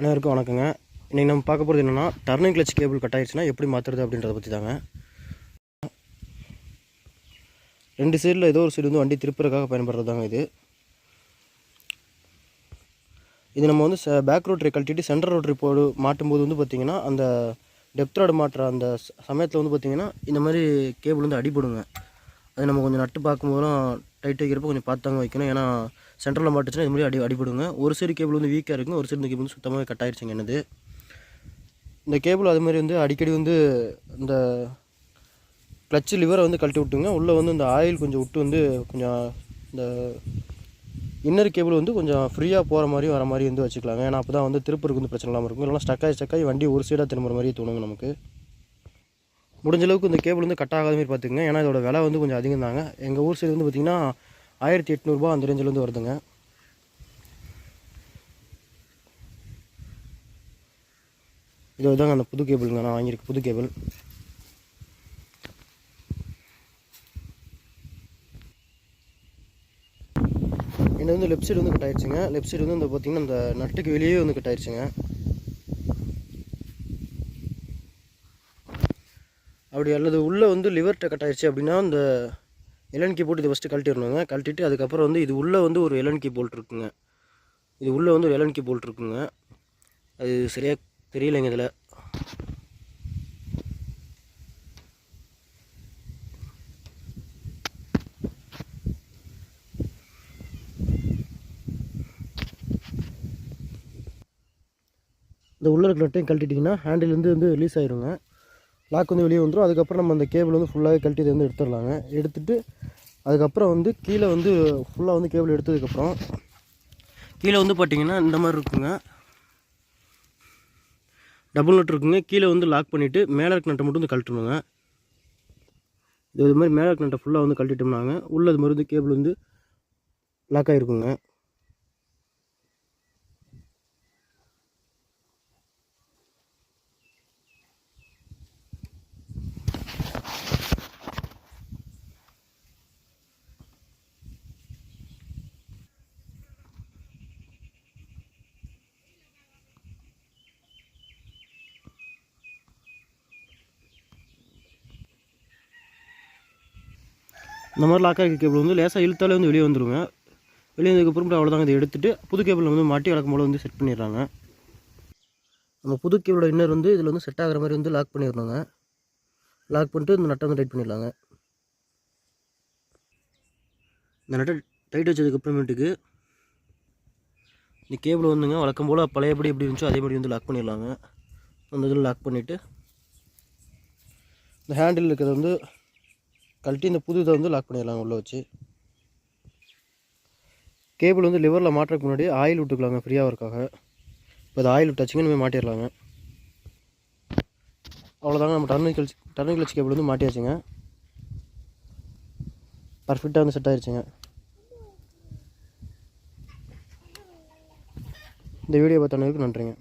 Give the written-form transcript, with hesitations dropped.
அனைவருக்கும் வணக்கங்க. இன்றைக்கி நம்ம பார்க்க போகிறது என்னென்னா, டர்னிங் கிளச் கேபிள் கட் ஆகிடுச்சுன்னா எப்படி மாற்றுறது அப்படின்றத பற்றி தாங்க. ரெண்டு சைடில் ஏதோ ஒரு சைடு வந்து வண்டி திருப்புறதுக்காக பயன்படுறது தாங்க இது. இது நம்ம வந்து பேக் ரோட்டரி கழட்டிட்டு சென்டர் ரோட்டரி மாட்டும்போது வந்து பார்த்திங்கன்னா, அந்த டெப்த் ராடு மாட்டுற அந்த சமயத்தில் வந்து பார்த்திங்கன்னா இந்த மாதிரி கேபிள் வந்து அடிபடுங்க. அது நம்ம கொஞ்சம் நட்டு பார்க்கும்போதும் டைட் வைக்கிறப்போ கொஞ்சம் பார்த்தாங்க வைக்கணும். ஏன்னா சென்டரில் மாட்டுச்சுன்னா இது மாதிரி அடிபடுங்க. ஒரு சைடு கேபிள் வந்து வீக்காக இருக்குங்க, ஒரு சைடு கேபிள் வந்து சுத்தமாக கட் ஆகிடுச்சிங்க. என்னது இந்த கேபிள் அது மாதிரி வந்து அடிக்கடி வந்து இந்த கிளச்சு லிவரை வந்து கழட்டி விட்டுங்க. உள்ளே வந்து இந்த ஆயில் கொஞ்சம் விட்டு வந்து கொஞ்சம் இந்த இன்னர் கேபிள் வந்து கொஞ்சம் ஃப்ரீயாக போகிற மாதிரி வர மாதிரி வந்து வச்சுக்கலாங்க. ஏன்னா அப்போ தான் வந்து திருப்பருக்கு வந்து பிரச்சனை இல்லாமல் இருக்கும். இல்லைனா ஸ்டக்காகி வண்டி ஒரு சைடாக திரும்புற மாதிரி தோணுங்க நமக்கு. முடிஞ்சளவுக்கு இந்த கேபிள் வந்து கட் ஆகாத மாதிரி பார்த்துக்குங்க. ஏன்னா இதோட விலை வந்து கொஞ்சம் அதிகம் தாங்க. எங்கள் ஊர் சைடு வந்து பார்த்திங்கன்னா 1800 அந்த ரேஞ்சில் வந்து வருதுங்க. இது தாங்க அந்த புது கேபிளுங்க, நான் வாங்கியிருக்க புது கேபிள். என்ன வந்து லெஃப்ட் சைடு வந்து கட் ஆயிடுச்சுங்க. லெஃப்ட் சைடு வந்து இந்த பார்த்திங்கன்னா இந்த நட்டுக்கு வெளியே வந்து கட் ஆயிடுச்சுங்க. அப்படி அல்லது உள்ளே வந்து லிவர்கிட்ட கட் ஆயிடுச்சு அப்படின்னா இந்த எல்என் கீ போட்டு இதை ஃபஸ்ட்டு கழட்டிடணுங்க. கழட்டிட்டு அதுக்கப்புறம் வந்து இது உள்ளே வந்து ஒரு எல்என் கீ போல்ட் இருக்குங்க. இது உள்ளே வந்து ஒரு எல்என் கீ போல்ட் இருக்குங்க. அது சரியாக தெரியலைங்க இதில். இந்த உள்ள இருக்கிற நட்டையும் கழட்டிட்டிங்கன்னா ஹேண்டில் வந்து ரிலீஸ் ஆகிருங்க. லாக் வந்து வெளியே வந்துடும். அதுக்கப்புறம் நம்ம அந்த கேபிள் வந்து ஃபுல்லாகவே கழட்டி இதை வந்து எடுத்துடலாங்க. எடுத்துகிட்டு அதுக்கப்புறம் வந்து கீழே வந்து ஃபுல்லாக வந்து கேபிள் எடுத்ததுக்கப்புறம் கீழே வந்து பார்த்திங்கன்னா இந்த மாதிரி இருக்குங்க, டபுள் நட் இருக்குங்க. கீழே வந்து லாக் பண்ணிவிட்டு மேலே இருக்க நட்டை மட்டும் வந்து கழட்டணுங்க. இது மாதிரி மேலே இருக்க நட்டை ஃபுல்லாக வந்து கழட்டிட்டோம்னாங்க உள்ளே அது மாதிரி வந்து கேபிள் வந்து லாக் ஆகிருக்குங்க. இந்த மாதிரி லாக் ஆகிற கேபிள் வந்து லேசாக இழுத்தாலே வந்து வெளியே வந்துடுங்க. வெளியே வந்ததுக்கப்புறம் அவ்வளோதாங்க. இதை எடுத்துகிட்டு புது கேபிள் வந்து மாட்டி வழக்கம் போல் வந்து செட் பண்ணிடுறாங்க. நம்ம புது கேபிளோட இன்னர் வந்து இதில் வந்து செட் ஆகிற மாதிரி வந்து லாக் பண்ணிடணுங்க. லாக் பண்ணிட்டு இந்த நட்டை வந்து டைட் பண்ணிடலாங்க. இந்த நட்டை டைட் வச்சதுக்கப்புறமேட்டுக்கு இந்த கேபிள் வந்துங்க வழக்கம் போல் பழையபடி எப்படி இருந்துச்சோ அதே மாதிரி வந்து லாக் பண்ணிடலாங்க. அந்த இதில் லாக் பண்ணிவிட்டு இந்த ஹேண்டில் இருக்கிறத வந்து கழட்டி இந்த புது இதை வந்து லாக் பண்ணிடலாங்க உள்ளே வச்சு. கேபிள் வந்து லிவரில் மாட்டுறதுக்கு முன்னாடி ஆயில் விட்டுக்கலாங்க ஃப்ரீயாக இருக்காக. இப்போ அது ஆயில் விட்டாச்சுங்க இனிமேல் மாட்டிடலாங்க. அவ்வளோதாங்க, நம்ம டர்னிங் கிளச் கேபிள் வந்து மாட்டியாச்சுங்க. பர்ஃபெக்டாக வந்து செட் ஆகிடுச்சுங்க. இந்த வீடியோ பார்த்தவங்களுக்கு நன்றிங்க.